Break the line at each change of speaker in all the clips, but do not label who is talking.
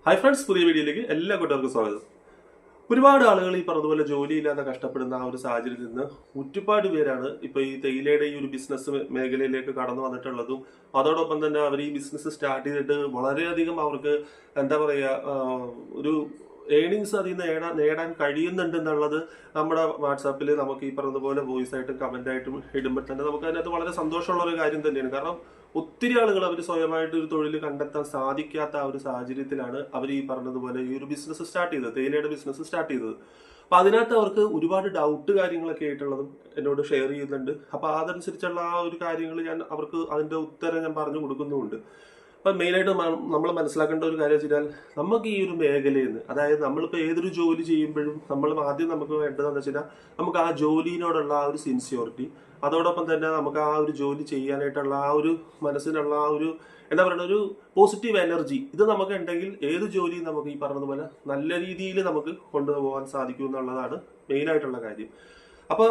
Hi friends, പുതിയ വീഡിയോയിലേക്ക് എല്ലാ കൂട്ടുകാർക്കും സ്വാഗതം. ഒരുപാട് ആളുകൾ ഈ പറഞ്ഞതുപോലെ ജോലിയില്ലാതെ കഷ്ടപ്പെടുന്ന ആ ഒരു സാഹചര്യത്തിൽ നിന്ന് ഒരുപാട് പേരാണ് ഇപ്പൊ ഈ തേയിലയുടെ ഈ ഒരു ബിസിനസ് മേഖലയിലേക്ക് കടന്നു വന്നിട്ടുള്ളതും അതോടൊപ്പം തന്നെ അവർ ഈ ബിസിനസ് സ്റ്റാർട്ട് ചെയ്തിട്ട് വളരെയധികം അവർക്ക് എന്താ പറയുക ഒരു ഏണിങ്സ് അതിൽ നിന്ന് നേടാൻ കഴിയുന്നുണ്ട് എന്നുള്ളത് നമ്മുടെ വാട്സാപ്പിൽ നമുക്ക് ഈ പറഞ്ഞതുപോലെ വോയിസ് ആയിട്ടും കമന്റ് ആയിട്ടും ഇടുമ്പോൾ തന്നെ നമുക്ക് അതിനകത്ത് വളരെ സന്തോഷമുള്ള ഒരു കാര്യം തന്നെയാണ്. കാരണം ഒത്തിരി ആളുകൾ അവർ സ്വയമായിട്ട് ഒരു തൊഴിൽ കണ്ടെത്താൻ സാധിക്കാത്ത ആ ഒരു സാഹചര്യത്തിലാണ് അവർ ഈ പറഞ്ഞതുപോലെ ഈ ഒരു ബിസിനസ് സ്റ്റാർട്ട് ചെയ്തത്, തേയിലയുടെ ബിസിനസ് സ്റ്റാർട്ട് ചെയ്തത്. അപ്പൊ അതിനകത്ത് അവർക്ക് ഒരുപാട് ഡൗട്ട് കാര്യങ്ങളൊക്കെ ആയിട്ടുള്ളതും എന്നോട് ഷെയർ ചെയ്യുന്നുണ്ട്. അപ്പൊ അതനുസരിച്ചുള്ള ആ ഒരു കാര്യങ്ങൾ ഞാൻ അവർക്ക് അതിന്റെ ഉത്തരം ഞാൻ പറഞ്ഞു കൊടുക്കുന്നുമുണ്ട്. അപ്പൊ മെയിനായിട്ട് നമ്മൾ മനസ്സിലാക്കേണ്ട ഒരു കാര്യം വെച്ചാൽ നമുക്ക് ഈ ഒരു മേഖലയിൽ നിന്ന്, അതായത് നമ്മളിപ്പോൾ ഏതൊരു ജോലി ചെയ്യുമ്പോഴും ആദ്യം നമുക്ക് വേണ്ടതെന്ന് വെച്ചാൽ നമുക്ക് ആ ജോലിയോടുള്ള ആ ഒരു സിൻസിയോറിറ്റി, അതോടൊപ്പം തന്നെ നമുക്ക് ആ ഒരു ജോലി ചെയ്യാനായിട്ടുള്ള ആ ഒരു മനസ്സിനുള്ള ആ ഒരു എന്താ പറയുക ഒരു പോസിറ്റീവ് എനർജി, ഇത് നമുക്ക് ഉണ്ടെങ്കിൽ ഏത് ജോലിയും നമുക്ക് ഈ പറഞ്ഞതുപോലെ നല്ല രീതിയിൽ നമുക്ക് കൊണ്ടുപോകാൻ സാധിക്കും എന്നുള്ളതാണ് മെയിനായിട്ടുള്ള കാര്യം. അപ്പൊ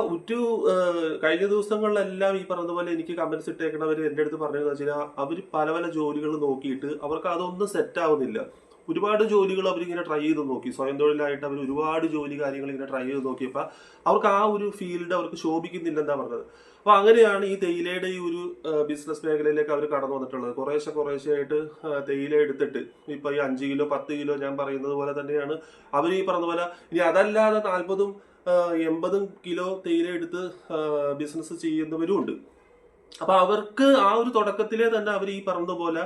കഴിഞ്ഞ ദിവസങ്ങളിലെല്ലാം ഈ പറഞ്ഞതുപോലെ എനിക്ക് കമന്റ്സ് ഇട്ടേക്കണവർ എന്റെ അടുത്ത് പറഞ്ഞതെന്ന് വെച്ചാൽ അവർ പല പല ജോലികൾ നോക്കിയിട്ട് അവർക്ക് അതൊന്നും സെറ്റ് ആവുന്നില്ല. ഒരുപാട് ജോലികൾ അവരിങ്ങനെ ട്രൈ ചെയ്ത് നോക്കി, സ്വയം തൊഴിലായിട്ട് അവർ ഒരുപാട് ജോലി കാര്യങ്ങൾ ഇങ്ങനെ ട്രൈ ചെയ്ത് നോക്കിയപ്പോൾ അവർക്ക് ആ ഒരു ഫീൽഡ് അവർക്ക് ശോഭിക്കുന്നില്ലെന്നാ പറഞ്ഞത്. അപ്പൊ അങ്ങനെയാണ് ഈ തേയിലയുടെ ഈ ഒരു ബിസിനസ് മേഖലയിലേക്ക് അവർ കടന്നു വന്നിട്ടുള്ളത്. കുറേശ്ശെ ആയിട്ട് തേയില എടുത്തിട്ട് ഇപ്പൊ ഈ 5 കിലോ 10 കിലോ ഞാൻ പറയുന്നത് പോലെ തന്നെയാണ് അവർ ഈ പറഞ്ഞ പോലെ. ഇനി അതല്ലാതെ 40 80 കിലോ തേയില എടുത്ത് ബിസിനസ് ചെയ്യുന്നവരും ഉണ്ട്. അപ്പൊ അവർക്ക് ആ ഒരു തുടക്കത്തിലെ തന്നെ അവർ ഈ പറഞ്ഞതുപോലെ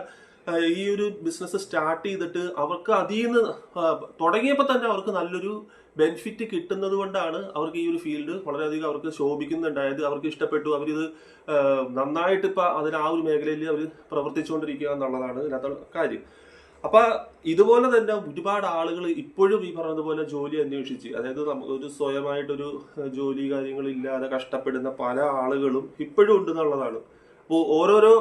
ഈ ഒരു ബിസിനസ് സ്റ്റാർട്ട് ചെയ്തിട്ട് അവർക്ക് അതിൽ നിന്ന് തുടങ്ങിയപ്പോൾ തന്നെ അവർക്ക് നല്ലൊരു ബെനിഫിറ്റ് കിട്ടുന്നത് കൊണ്ടാണ് അവർക്ക് ഈ ഒരു ഫീൽഡ് വളരെയധികം അവർക്ക് ശോഭിക്കുന്നുണ്ടായത്. അവർക്ക് ഇഷ്ടപ്പെട്ടു, അവരിത് നന്നായിട്ട് ഇപ്പൊ അതിന് ആ ഒരു മേഖലയിൽ അവർ പ്രവർത്തിച്ചുകൊണ്ടിരിക്കുക എന്നുള്ളതാണ് ഇതിനകത്തുള്ള കാര്യം. അപ്പൊ ഇതുപോലെ തന്നെ ഒരുപാട് ആളുകൾ ഇപ്പോഴും ഈ പറഞ്ഞതുപോലെ ജോലി അന്വേഷിച്ച്, അതായത് ഒരു സ്വയമായിട്ടൊരു ജോലി കാര്യങ്ങളില്ലാതെ കഷ്ടപ്പെടുന്ന പല ആളുകളും ഇപ്പോഴും ഉണ്ടെന്നുള്ളതാണ്. അപ്പോൾ ഓരോരോ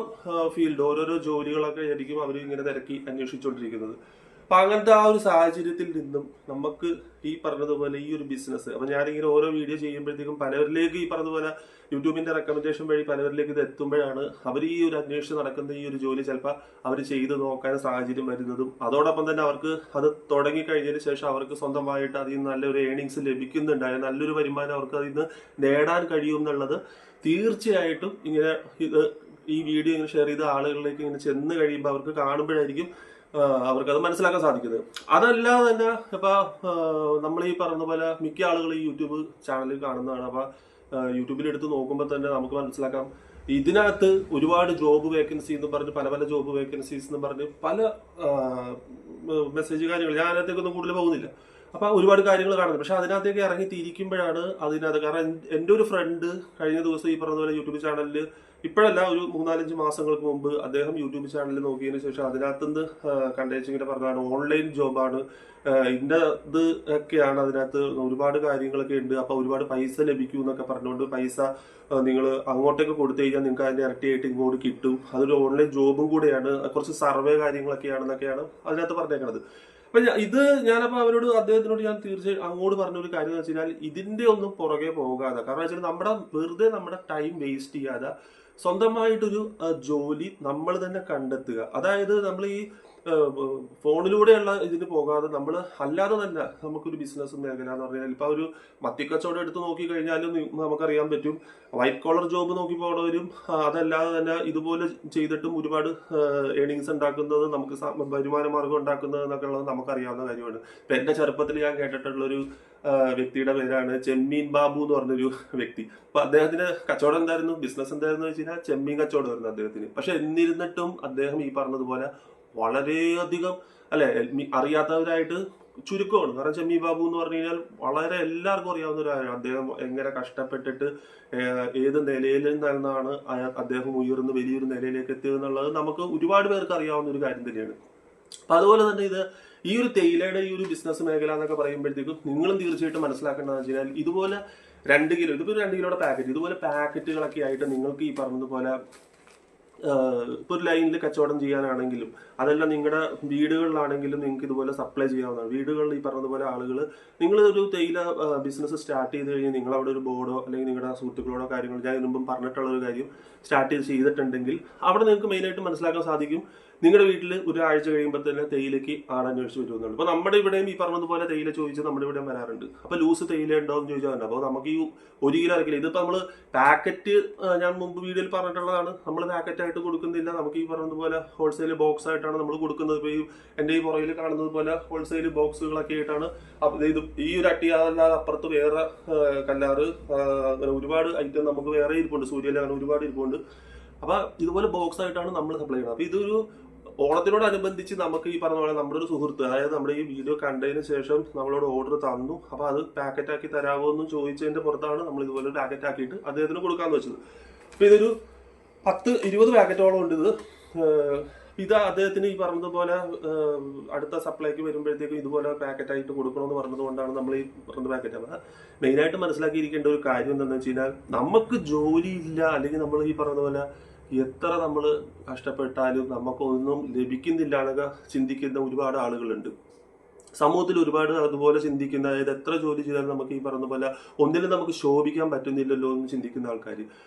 ഫീൽഡ് ഓരോരോ ജോലികളൊക്കെ ആയിരിക്കും അവർ ഇങ്ങനെ തിരക്കി അന്വേഷിച്ചുകൊണ്ടിരിക്കുന്നത്. അപ്പൊ അങ്ങനത്തെ ആ ഒരു സാഹചര്യത്തിൽ നിന്നും നമുക്ക് ഈ പറഞ്ഞതുപോലെ ഈ ഒരു ബിസിനസ്, അപ്പൊ ഞാനിങ്ങനെ ഓരോ വീഡിയോ ചെയ്യുമ്പോഴത്തേക്കും പലവരിലേക്ക് ഈ പറഞ്ഞതുപോലെ യൂട്യൂബിന്റെ റെക്കമെൻഡേഷൻ വഴി പലവരിലേക്ക് ഇത് എത്തുമ്പോഴാണ് അവർ ഈ ഒരു അന്വേഷിച്ച് നടക്കുന്ന ഈ ഒരു ജോലി ചിലപ്പോൾ അവർ ചെയ്ത് നോക്കാൻ സാഹചര്യം വരുന്നതും അതോടൊപ്പം തന്നെ അവർക്ക് അത് തുടങ്ങി കഴിഞ്ഞതിന് ശേഷം അവർക്ക് സ്വന്തമായിട്ട് അതിൽ നിന്ന് നല്ലൊരു ഏണിങ്സ് ലഭിക്കുന്നുണ്ടായ നല്ലൊരു വരുമാനം അവർക്ക് അതിൽ നിന്ന് നേടാൻ കഴിയും എന്നുള്ളത് തീർച്ചയായിട്ടും ഇങ്ങനെ ഈ വീഡിയോ ഇങ്ങനെ ഷെയർ ചെയ്ത ആളുകളിലേക്ക് ഇങ്ങനെ ചെന്ന് കഴിയുമ്പോൾ അവർക്ക് കാണുമ്പോഴായിരിക്കും അവർക്കത് മനസ്സിലാക്കാൻ സാധിക്കുന്നത്. അതല്ലാതെ തന്നെ ഇപ്പൊ നമ്മൾ ഈ പറഞ്ഞ പോലെ മിക്ക ആളുകൾ ഈ യൂട്യൂബ് ചാനലിൽ കാണുന്നതാണ്. അപ്പൊ യൂട്യൂബിൽ എടുത്ത് നോക്കുമ്പോൾ തന്നെ നമുക്ക് മനസ്സിലാക്കാം ഇതിനകത്ത് ഒരുപാട് ജോബ് വേക്കൻസി എന്ന് പറഞ്ഞ് പല പല ജോബ് വേക്കൻസീസ് എന്ന് പറഞ്ഞ് പല മെസ്സേജ് കാര്യങ്ങൾ, ഞാൻ അതിനകത്തേക്കൊന്നും കൂടുതൽ പോകുന്നില്ല. അപ്പൊ ഒരുപാട് കാര്യങ്ങൾ കാണുന്നത്, പക്ഷെ അതിനകത്തേക്ക് ഇറങ്ങി തിരിക്കുമ്പോഴാണ് അതിനകത്ത്. കാരണം എൻ്റെ ഒരു ഫ്രണ്ട് കഴിഞ്ഞ ദിവസം ഈ പറഞ്ഞ പോലെ യൂട്യൂബ് ചാനലിൽ, ഇപ്പോഴല്ല ഒരു 3-4 മാസങ്ങൾക്ക് മുമ്പ് അദ്ദേഹം യൂട്യൂബ് ചാനലിൽ നോക്കിയതിന് ശേഷം അതിനകത്തുനിന്ന് കണ്ടേച്ചിങ്ങനെ പറഞ്ഞാണ് ഓൺലൈൻ ജോബാണ്, ഇത് ഒക്കെയാണ് അതിനകത്ത് ഒരുപാട് കാര്യങ്ങളൊക്കെ ഉണ്ട്. അപ്പൊ ഒരുപാട് പൈസ ലഭിക്കും എന്നൊക്കെ പറഞ്ഞുകൊണ്ട് പൈസ നിങ്ങൾ അങ്ങോട്ടേക്ക് കൊടുത്തു കഴിഞ്ഞാൽ നിങ്ങൾക്ക് അതിന്റെ ഇരട്ടിയായിട്ട് ഇങ്ങോട്ട് കിട്ടും, അതൊരു ഓൺലൈൻ ജോബും കൂടെയാണ്, കുറച്ച് സർവേ കാര്യങ്ങളൊക്കെയാണെന്നൊക്കെയാണ് അതിനകത്ത് പറഞ്ഞേക്കണത്. അപ്പൊ ഞാനപ്പോ അദ്ദേഹത്തിനോട് ഞാൻ തീർച്ചയായും അങ്ങോട്ട് പറഞ്ഞൊരു കാര്യം എന്ന് വെച്ചാൽ ഇതിന്റെ ഒന്നും പുറകെ പോകാതെ, കാരണം വെച്ചാൽ വെറുതെ നമ്മുടെ ടൈം വേസ്റ്റ് ചെയ്യാതെ സ്വന്തമായിട്ടൊരു ജോലി നമ്മൾ തന്നെ കണ്ടെത്തുക. അതായത് നമ്മൾ ഈ ഫോണിലൂടെയുള്ള ഇതിന് പോകാതെ നമ്മൾ അല്ലാതെ തന്നെ നമുക്കൊരു ബിസിനസ് മേഖല എന്ന് പറഞ്ഞാൽ ഇപ്പൊ ഒരു മത്തിക്കച്ചവടം എടുത്ത് നോക്കി കഴിഞ്ഞാലും നമുക്കറിയാൻ പറ്റും. വൈറ്റ് കോളർ ജോബ് നോക്കി പോകണവരും അതല്ലാതെ തന്നെ ഇതുപോലെ ചെയ്തിട്ടും ഒരുപാട് ഏണിങ്സ് ഉണ്ടാക്കുന്നത്, നമുക്ക് വരുമാന മാർഗം ഉണ്ടാക്കുന്നത് എന്നൊക്കെ ഉള്ളത് നമുക്കറിയാവുന്ന കാര്യമാണ്. ഇപ്പൊ എന്റെ ചെറുപ്പത്തിൽ ഞാൻ കേട്ടിട്ടുള്ളൊരു വ്യക്തിയുടെ പേരാണ് ചെമ്മീൻ ബാബു എന്ന് പറഞ്ഞൊരു വ്യക്തി. അപ്പൊ അദ്ദേഹത്തിന് കച്ചവടം എന്തായിരുന്നു, ബിസിനസ് എന്തായിരുന്നു വെച്ച് കഴിഞ്ഞാൽ ചെമ്മീൻ കച്ചവടമായിരുന്നു അദ്ദേഹത്തിന്. പക്ഷെ എന്നിരുന്നിട്ടും അദ്ദേഹം ഈ പറഞ്ഞതുപോലെ വളരെയധികം അറിയാത്തവരായിട്ട് ചുരുക്കമാണ്. കാരണം ചെമ്മീൻ ബാബു എന്ന് പറഞ്ഞു കഴിഞ്ഞാൽ വളരെ എല്ലാവർക്കും അറിയാവുന്ന ഒരു കാര്യമാണ്. അദ്ദേഹം എങ്ങനെ കഷ്ടപ്പെട്ടിട്ട് ഏത് നിലയിൽ നിന്നാണ് അദ്ദേഹം ഉയർന്ന് വലിയൊരു നിലയിലേക്ക് എത്തിയത് എന്നുള്ളത് നമുക്ക് ഒരുപാട് പേർക്ക് അറിയാവുന്ന ഒരു കാര്യം തന്നെയാണ്. അപ്പൊ അതുപോലെ തന്നെ ഈ ഒരു തേയിലയുടെ ഈ ഒരു ബിസിനസ് മേഖല എന്നൊക്കെ പറയുമ്പോഴത്തേക്കും നിങ്ങളും തീർച്ചയായിട്ടും മനസ്സിലാക്കേണ്ടതെന്ന് വെച്ച് കഴിഞ്ഞാൽ ഇതുപോലെ 2 കിലോ, ഇതിപ്പോ 2 കിലോയുടെ പാക്കറ്റ്, ഇതുപോലെ പാക്കറ്റുകളൊക്കെ ആയിട്ട് നിങ്ങൾക്ക് ഈ പറഞ്ഞതുപോലെ ഇപ്പൊ ഒരു ലൈനിൽ കച്ചവടം ചെയ്യാനാണെങ്കിലും അതെല്ലാം നിങ്ങളുടെ വീടുകളിലാണെങ്കിലും നിങ്ങൾക്ക് ഇതുപോലെ സപ്ലൈ ചെയ്യാവുന്നതാണ്. വീടുകളിൽ ഈ പറഞ്ഞതുപോലെ ആളുകൾ, നിങ്ങൾ ഒരു തേയില ബിസിനസ് സ്റ്റാർട്ട് ചെയ്ത് കഴിഞ്ഞാൽ നിങ്ങൾ അവിടെ ഒരു ബോർഡോ അല്ലെങ്കിൽ നിങ്ങളുടെ സുഹൃത്തുക്കളോടോ കാര്യങ്ങൾ, ഞാൻ മുമ്പും പറഞ്ഞിട്ടുള്ള ഒരു കാര്യം സ്റ്റാർട്ട് ചെയ്തിട്ടുണ്ടെങ്കിൽ അവിടെ നിങ്ങൾക്ക് മെയിനായിട്ട് മനസ്സിലാക്കാൻ സാധിക്കും നിങ്ങളുടെ വീട്ടിൽ ഒരാഴ്ച കഴിയുമ്പോൾ തന്നെ തേയിലയ്ക്ക് ആളന്വേഷിച്ച് വരുമെന്നുണ്ട്. അപ്പോൾ നമ്മുടെ ഇവിടെയും ഈ പറഞ്ഞതുപോലെ തേയില ചോദിച്ച് നമ്മുടെ ഇവിടെ വരാറുണ്ട്. അപ്പോൾ ലൂസ് തേയില ഉണ്ടോ എന്ന് ചോദിച്ചാൽ തന്നെ അപ്പോൾ നമുക്ക് ഈ 1 കിലോ അരക്കില്ല. ഇതിപ്പോൾ നമ്മൾ പാക്കറ്റ്, ഞാൻ മുമ്പ് വീഡിയോയിൽ പറഞ്ഞിട്ടുള്ളതാണ്, നമ്മൾ പാക്കറ്റായിട്ട് കൊടുക്കുന്നില്ല. നമുക്ക് ഈ പറഞ്ഞതുപോലെ ഹോൾസെയിൽ ബോക്സ് ആയിട്ടാണ് നമ്മൾ കൊടുക്കുന്നത്. ഇപ്പോൾ എൻ്റെ ഈ പുറകിൽ കാണുന്നത് പോലെ ഹോൾസെയിൽ ബോക്സുകളൊക്കെ ആയിട്ടാണ്. ഇത് ഈ ഒരു അട്ടി, അതല്ലാതെ അപ്പുറത്ത് വേറെ കല്ലാറ്, അങ്ങനെ ഒരുപാട് ഐറ്റം നമുക്ക് വേറെ ഇരിപ്പുണ്ട്. സൂര്യയിലെ അങ്ങനെ ഒരുപാട് ഇരിപ്പുണ്ട്. അപ്പൊ ഇതുപോലെ ബോക്സ് ആയിട്ടാണ് നമ്മൾ സപ്ലൈ ചെയ്യുന്നത്. അപ്പൊ ഇതൊരു ഓണത്തിനോടനുബന്ധിച്ച് നമുക്ക് ഈ പറഞ്ഞ പോലെ നമ്മുടെ ഒരു സുഹൃത്ത്, അതായത് നമ്മുടെ ഈ വീഡിയോ കണ്ടതിന് ശേഷം നമ്മളോട് ഓർഡർ തന്നു. അപ്പൊ അത് പാക്കറ്റ് ആക്കി തരാമോ എന്ന് ചോദിച്ചതിന്റെ പുറത്താണ് നമ്മൾ ഇതുപോലെ പാക്കറ്റ് ആക്കിയിട്ട് അദ്ദേഹത്തിന് കൊടുക്കാന്ന് വെച്ചത്. അപ്പൊ ഇതൊരു 10-20 പാക്കറ്റോളം ഉണ്ട്. ഇത് അദ്ദേഹത്തിന് ഈ പറഞ്ഞതുപോലെ അടുത്ത സപ്ലൈക്ക് വരുമ്പോഴത്തേക്കും ഇതുപോലെ പാക്കറ്റായിട്ട് കൊടുക്കണമെന്ന് പറഞ്ഞതുകൊണ്ടാണ് നമ്മൾ ഈ പറഞ്ഞ പാക്കറ്റ്. അപ്പം മെയിനായിട്ട് മനസ്സിലാക്കിയിരിക്കേണ്ട ഒരു കാര്യം എന്താണെന്ന് വെച്ച് കഴിഞ്ഞാൽ, നമുക്ക് ജോലിയില്ല, അല്ലെങ്കിൽ നമ്മൾ ഈ പറഞ്ഞതുപോലെ എത്ര നമ്മൾ കഷ്ടപ്പെട്ടാലും നമുക്കൊന്നും ലഭിക്കുന്നില്ല എന്നൊക്കെ ചിന്തിക്കുന്ന ഒരുപാട് ആളുകളുണ്ട് സമൂഹത്തിൽ. ഒരുപാട് അതുപോലെ ചിന്തിക്കുന്ന, അതായത് എത്ര ജോലി ചെയ്താലും നമുക്ക് ഈ പറഞ്ഞ പോലെ ഒന്നിലും നമുക്ക് ശോഭിക്കാൻ പറ്റുന്നില്ലല്ലോ എന്ന് ചിന്തിക്കുന്ന ആൾക്കാർ.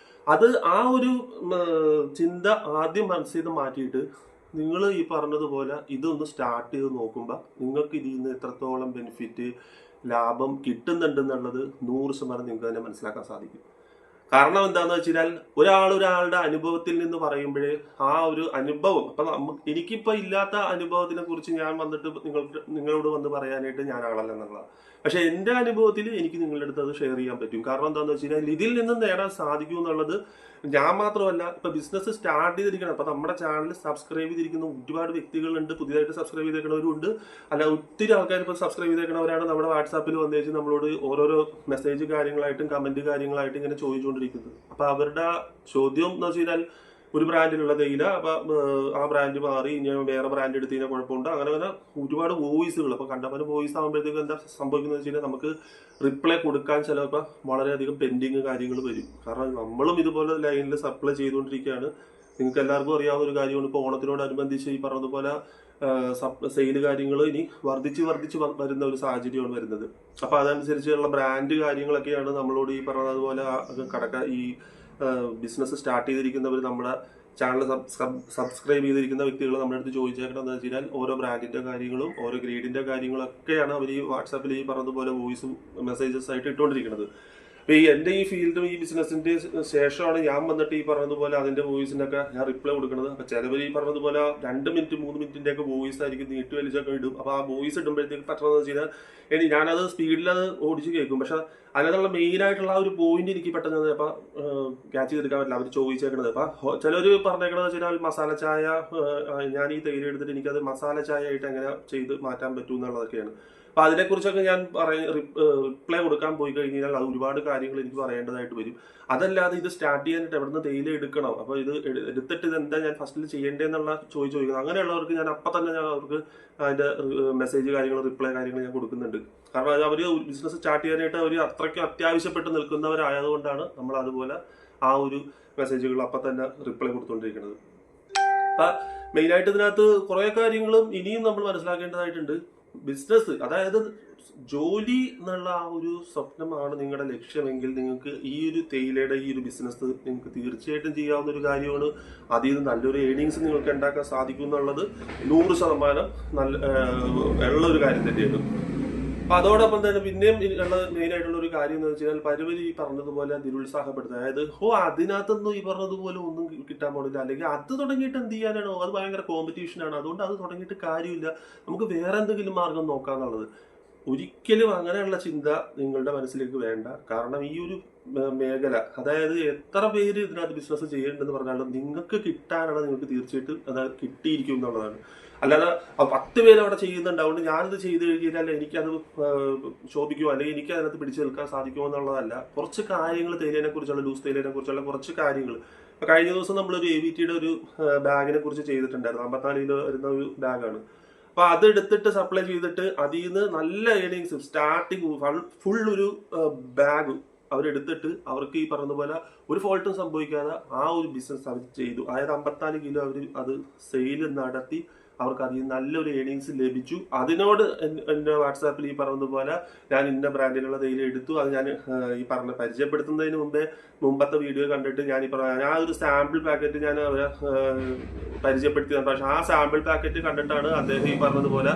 അത് ആ ഒരു ചിന്ത ആദ്യം മനസ്സിൽ നിന്ന് മാറ്റിയിട്ട് നിങ്ങൾ ഈ പറഞ്ഞതുപോലെ ഇതൊന്ന് സ്റ്റാർട്ട് ചെയ്ത് നോക്കുമ്പോൾ നിങ്ങൾക്ക് ഇതിൽ നിന്ന് എത്രത്തോളം ബെനിഫിറ്റ്, ലാഭം കിട്ടുന്നുണ്ടെന്നുള്ളത് 100% നിങ്ങൾക്ക് തന്നെ മനസ്സിലാക്കാൻ സാധിക്കും. കാരണം എന്താണെന്ന് വെച്ച് കഴിഞ്ഞാൽ, ഒരാളുടെ അനുഭവത്തിൽ നിന്ന് പറയുമ്പോഴേ ആ ഒരു അനുഭവം, അപ്പം എനിക്കിപ്പോൾ ഇല്ലാത്ത അനുഭവത്തിനെ കുറിച്ച് ഞാൻ വന്നിട്ട് നിങ്ങളോട് വന്ന് പറയാനായിട്ട് ഞാൻ ആളല്ല എന്നുള്ളതാണ്. പക്ഷെ എൻ്റെ അനുഭവത്തിൽ എനിക്ക് നിങ്ങളുടെ അടുത്ത് അത് ഷെയർ ചെയ്യാൻ പറ്റും. കാരണം എന്താണെന്ന് വെച്ച് കഴിഞ്ഞാൽ, ഇതിൽ നിന്നും നേടാൻ സാധിക്കും എന്നുള്ളത് ഞാൻ മാത്രമല്ല, ഇപ്പൊ ബിസിനസ് സ്റ്റാർട്ട് ചെയ്തിരിക്കണം. അപ്പൊ നമ്മുടെ ചാനൽ സബ്സ്ക്രൈബ് ചെയ്തിരിക്കുന്ന ഒരുപാട് വ്യക്തികളുണ്ട്, പുതിയതായിട്ട് സബ്സ്ക്രൈബ് ചെയ്തേക്കുന്നവരുണ്ട്. അല്ല, ഒത്തിരി ആൾക്കാർ ഇപ്പോൾ സബ്സ്ക്രൈബ് ചെയ്തേക്കുന്നവരാണ് നമ്മുടെ വാട്സാപ്പിൽ വന്നേച്ച് നമ്മളോട് ഓരോരോ മെസ്സേജ് കാര്യങ്ങളായിട്ടും കമന്റ് കാര്യങ്ങളായിട്ടും ഇങ്ങനെ ചോദിച്ചുകൊണ്ടിരിക്കുന്നത്. അപ്പൊ അവരുടെ ചോദ്യം എന്ന് വെച്ച് കഴിഞ്ഞാൽ, ഒരു ബ്രാൻഡിലുള്ള തേയില, അപ്പൊ ആ ബ്രാൻഡ് മാറി ഇനി വേറെ ബ്രാൻഡ് എടുത്ത് കഴിഞ്ഞാൽ കുഴപ്പമുണ്ട്, അങ്ങനെ അങ്ങനെ ഒരുപാട് വോയിസുകൾ. അപ്പൊ കണ്ടപ്പോൾ വോയിസ് ആകുമ്പോഴത്തേക്കും എന്താ സംഭവിക്കുന്നത് വെച്ച് കഴിഞ്ഞാൽ, നമുക്ക് റിപ്ലൈ കൊടുക്കാൻ ചിലപ്പോൾ വളരെയധികം പെൻഡിങ് കാര്യങ്ങൾ വരും. കാരണം നമ്മളും ഇതുപോലെ ലൈനിൽ സപ്ലൈ ചെയ്തുകൊണ്ടിരിക്കുകയാണ്. നിങ്ങൾക്ക് എല്ലാവർക്കും അറിയാവുന്ന ഒരു കാര്യമാണ്, ഇപ്പോൾ ഓണത്തിനോടനുബന്ധിച്ച് ഈ പറഞ്ഞതുപോലെ സെയിൽ കാര്യങ്ങൾ ഇനി വർദ്ധിച്ച് വരുന്ന ഒരു സാഹചര്യമാണ് വരുന്നത്. അപ്പൊ അതനുസരിച്ചുള്ള ബ്രാൻഡ് കാര്യങ്ങളൊക്കെയാണ് നമ്മളോട് ഈ പറഞ്ഞതുപോലെ ഈ ബിസിനസ് സ്റ്റാർട്ട് ചെയ്തിരിക്കുന്നവർ, നമ്മുടെ ചാനൽ സബ്സ്ക്രൈബ് ചെയ്തിരിക്കുന്ന വ്യക്തികൾ നമ്മുടെ അടുത്ത് ചോദിച്ചേക്കണം എന്ന് വെച്ച് കഴിഞ്ഞാൽ, ഓരോ ബ്രാൻഡിന്റെ കാര്യങ്ങളും ഓരോ ഗ്രേഡിന്റെ കാര്യങ്ങളൊക്കെയാണ് അവർ ഈ വാട്സാപ്പിൽ ഈ പറഞ്ഞതുപോലെ വോയിസും മെസ്സേജസ് ആയിട്ട് ഇട്ടുകൊണ്ടിരിക്കുന്നത്. അപ്പൊ എൻ്റെ ഈ ഫീൽഡും ഈ ബിസിനസിന്റെ ശേഷമാണ് ഞാൻ വന്നിട്ട് ഈ പറഞ്ഞതുപോലെ അതിന്റെ വോയിസിനൊക്കെ ഞാൻ റിപ്ലൈ കൊടുക്കുന്നത്. അപ്പൊ ചിലവർ ഈ പറഞ്ഞതുപോലെ 2 മിനിറ്റ് 3 മിനിറ്റിന്റെ ഒക്കെ വോയിസ് ആയിരിക്കും നീട്ടി വലിച്ചൊക്കെ ഇടും. അപ്പൊ ആ വോയിസ് ഇടുമ്പോഴത്തേക്ക് പറ്റണമെന്ന് വെച്ച് കഴിഞ്ഞാൽ, ഞാനത് സ്പീഡിൽ അത് ഓടിച്ച് കേൾക്കും. പക്ഷെ അതിനകത്തുള്ള മെയിൻ ആയിട്ടുള്ള ആ ഒരു പോയിന്റ് എനിക്ക് പെട്ടെന്ന് അപ്പൊ ക്യാച്ച് ചെയ്തെടുക്കാൻ പറ്റില്ല. അവർ ചോദിച്ചേക്കണത് അപ്പൊ ചിലർ പറഞ്ഞേക്കണെന്ന് വെച്ച് കഴിഞ്ഞാൽ, മസാല ചായ, ഞാൻ ഈ തേയില എടുത്തിട്ട് എനിക്കത് മസാല ചായ ആയിട്ട് എങ്ങനെ ചെയ്ത് മാറ്റാൻ പറ്റും എന്നുള്ളതൊക്കെയാണ്. അപ്പൊ അതിനെക്കുറിച്ചൊക്കെ ഞാൻ റിപ്ലൈ കൊടുക്കാൻ പോയി കഴിഞ്ഞാൽ അത് ഒരുപാട് കാര്യങ്ങൾ എനിക്ക് പറയേണ്ടതായിട്ട് വരും. അതല്ലാതെ ഇത് സ്റ്റാർട്ട് ചെയ്യാനായിട്ട് എവിടെ നിന്ന് തേയില എടുക്കണം, അപ്പൊ ഇത് എടുത്തിട്ട് ഇത് എന്താ ഞാൻ ഫസ്റ്റിൽ ചെയ്യേണ്ടതെന്നുള്ള ചോദിക്കുന്നത്, അങ്ങനെയുള്ളവർക്ക് ഞാൻ അപ്പം തന്നെ ഞാൻ അവർക്ക് അതിന്റെ മെസ്സേജ് കാര്യങ്ങൾ, റിപ്ലൈ കാര്യങ്ങൾ ഞാൻ കൊടുക്കുന്നുണ്ട്. കാരണം അവർ ബിസിനസ് സ്റ്റാർട്ട് ചെയ്യാനായിട്ട് അവർ അത്രയ്ക്ക് അത്യാവശ്യപ്പെട്ട് നിൽക്കുന്നവരായതുകൊണ്ടാണ് നമ്മൾ അതുപോലെ ആ ഒരു മെസ്സേജുകൾ അപ്പം തന്നെ റിപ്ലൈ കൊടുത്തുകൊണ്ടിരിക്കുന്നത്. അപ്പൊ മെയിനായിട്ട് ഇതിനകത്ത് കുറെ കാര്യങ്ങളും ഇനിയും നമ്മൾ മനസ്സിലാക്കേണ്ടതായിട്ടുണ്ട്. ബിസിനസ്, അതായത് ജോലി എന്നുള്ള ആ ഒരു സ്വപ്നമാണ് നിങ്ങളുടെ ലക്ഷ്യമെങ്കിൽ, നിങ്ങൾക്ക് ഈ ഒരു തേയിലയുടെ ഈ ഒരു ബിസിനസ് നിങ്ങൾക്ക് തീർച്ചയായിട്ടും ചെയ്യാവുന്ന ഒരു കാര്യമാണ്. അതിൽ നിന്ന് നല്ലൊരു ഏണിങ്സ് നിങ്ങൾക്ക് ഉണ്ടാക്കാൻ സാധിക്കും എന്നുള്ളത് 100% ഉള്ള ഒരു കാര്യം തന്നെയാണ്. അപ്പൊ അതോടൊപ്പം തന്നെ പിന്നെയും ഉള്ള മെയിൻ ആയിട്ടുള്ള ഒരു കാര്യം എന്ന് വെച്ച് കഴിഞ്ഞാൽ, പരവധി പറഞ്ഞതുപോലെ നിരുത്സാഹപ്പെടുത്തുക. അതായത് അതിനകത്തൊന്നും ഈ പറഞ്ഞതുപോലെ ഒന്നും കിട്ടാൻ പോണില്ല, അല്ലെങ്കിൽ അത് തുടങ്ങിയിട്ട് എന്ത് ചെയ്യാനാണോ, അത് ഭയങ്കര കോമ്പറ്റീഷനാണ്, അതുകൊണ്ട് അത് തുടങ്ങിയിട്ട് കാര്യമില്ല, നമുക്ക് വേറെ എന്തെങ്കിലും മാർഗം നോക്കാന്നുള്ളത്. ഒരിക്കലും അങ്ങനെയുള്ള ചിന്ത നിങ്ങളുടെ മനസ്സിലേക്ക് വേണ്ട. കാരണം ഈ ഒരു മേഖല, അതായത് എത്ര പേര് ഇതിനകത്ത് ബിസിനസ് ചെയ്യേണ്ടതെന്ന് പറഞ്ഞാലും നിങ്ങൾക്ക് കിട്ടാനാണ്, നിങ്ങൾക്ക് തീർച്ചയായിട്ടും അതായത് കിട്ടിയിരിക്കും എന്നുള്ളതാണ്. അല്ലാതെ 10 പേര് അവിടെ ചെയ്യുന്നുണ്ട്, അതുകൊണ്ട് ഞാനിത് ചെയ്ത് കഴിഞ്ഞാൽ എനിക്കത് ശോഭിക്കുമോ അല്ലെങ്കിൽ എനിക്ക് അതിനകത്ത് പിടിച്ചു നിൽക്കാൻ സാധിക്കുമോ എന്നുള്ളതല്ല. കുറച്ച് കാര്യങ്ങൾ, തേയിലിനെ കുറിച്ചുള്ള, ലൂസ് തേയിലിനെ കുറിച്ചുള്ള കുറച്ച് കാര്യങ്ങൾ. കഴിഞ്ഞ ദിവസം നമ്മളൊരു AVTയുടെ ഒരു ബാഗിനെ കുറിച്ച് ചെയ്തിട്ടുണ്ടായിരുന്നു. 54 കിലോ വരുന്ന ഒരു ബാഗാണ്. അപ്പൊ അത് എടുത്തിട്ട് സപ്ലൈ ചെയ്തിട്ട് അതിൽ നിന്ന് നല്ല ഏണിങ്സ്, സ്റ്റാർട്ടിങ് ഫുൾ ഒരു ബാഗ് അവരെടുത്തിട്ട് അവർക്ക് ഈ പറഞ്ഞ പോലെ ഒരു ഫോൾട്ടും സംഭവിക്കാതെ ആ ഒരു ബിസിനസ് അവർ ചെയ്തു. അതായത് 54 കിലോ അവർ അത് സെയിൽ നടത്തി അവർക്ക് അതിൽ നല്ലൊരു ഏണിങ്സ് ലഭിച്ചു. അതിനോട് എൻ്റെ വാട്സാപ്പിൽ ഈ പറഞ്ഞതുപോലെ ഞാൻ ഇന്ന ബ്രാൻഡിലുള്ള തേയില എടുത്തു, അത് ഞാൻ ഈ പറഞ്ഞ പരിചയപ്പെടുത്തുന്നതിന് മുമ്പത്തെ വീഡിയോ കണ്ടിട്ട് ഞാൻ ഒരു സാമ്പിൾ പാക്കറ്റ് ഞാൻ അവരെ പരിചയപ്പെടുത്തിയത്. പക്ഷെ ആ സാമ്പിൾ പാക്കറ്റ് കണ്ടിട്ടാണ് അദ്ദേഹം ഈ പറഞ്ഞതുപോലെ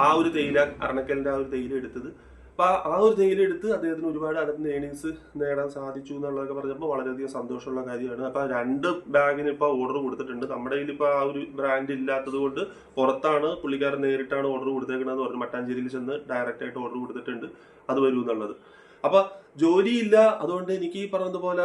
ആ ഒരു തേയില, അരണക്കലിന്റെ ആ ഒരു തേയില എടുത്തത്. അപ്പൊ ആ ഒരു തേയില എടുത്ത് അദ്ദേഹത്തിന് ഒരുപാട് അതിന് ഏണിങ്സ് നേടാൻ സാധിച്ചു എന്നുള്ളതൊക്കെ പറഞ്ഞപ്പോൾ വളരെയധികം സന്തോഷമുള്ള കാര്യമാണ്. അപ്പൊ 2 ബാഗിന് ഇപ്പൊ ഓർഡർ കൊടുത്തിട്ടുണ്ട്. നമ്മുടെ കയ്യിൽ ഇപ്പൊ ആ ഒരു ബ്രാൻഡ് ഇല്ലാത്തത് കൊണ്ട് പുറത്താണ് പുള്ളിക്കാരൻ നേരിട്ടാണ് ഓർഡർ കൊടുത്തേക്കണമെന്ന് പറഞ്ഞു. മട്ടാഞ്ചേരിയിൽ ചെന്ന് ഡയറക്റ്റ് ആയിട്ട് ഓർഡർ കൊടുത്തിട്ടുണ്ട്, അത് വരും എന്നുള്ളത്. അപ്പൊ ജോലിയില്ല, അതുകൊണ്ട് എനിക്ക് ഈ പറഞ്ഞതുപോലെ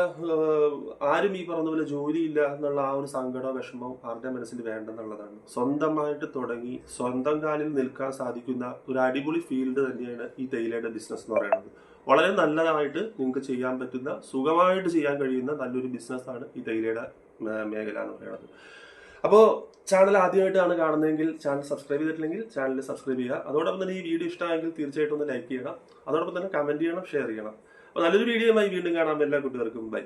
ആരും ഈ പറഞ്ഞതുപോലെ ജോലിയില്ല എന്നുള്ള ആ ഒരു സങ്കടമോ വിഷമോ ആരുടെ മനസ്സിൽ വേണ്ടെന്നുള്ളതാണ്. സ്വന്തമായിട്ട് തുടങ്ങി സ്വന്തം കാലിൽ നിൽക്കാൻ സാധിക്കുന്ന ഒരു അടിപൊളി ഫീൽഡ് തന്നെയാണ് ഈ തേയിലയുടെ ബിസിനസ് എന്ന് പറയുന്നത്. വളരെ നല്ലതായിട്ട് നിങ്ങൾക്ക് ചെയ്യാൻ പറ്റുന്ന, സുഖമായിട്ട് ചെയ്യാൻ കഴിയുന്ന നല്ലൊരു ബിസിനസ്സാണ് ഈ തേയിലയുടെ മേഖല എന്ന് പറയുന്നത്. അപ്പോൾ ചാനൽ ആദ്യമായിട്ടാണ് കാണുന്നതെങ്കിൽ ചാനൽ സബ്സ്ക്രൈബ് ചെയ്തിട്ടില്ലെങ്കിൽ ചാനൽ സബ്സ്ക്രൈബ് ചെയ്യുക. അതോടൊപ്പം തന്നെ ഈ വീഡിയോ ഇഷ്ടമായെങ്കിൽ തീർച്ചയായിട്ടും ഒന്ന് ലൈക്ക് ചെയ്യണം. അതോടൊപ്പം തന്നെ കമന്റ് ചെയ്യണം, ഷെയർ ചെയ്യണം. അപ്പോൾ നല്ലൊരു വീഡിയോയുമായി വീണ്ടും കാണാം. എല്ലാ കൂട്ടുകാർക്കും ബൈ.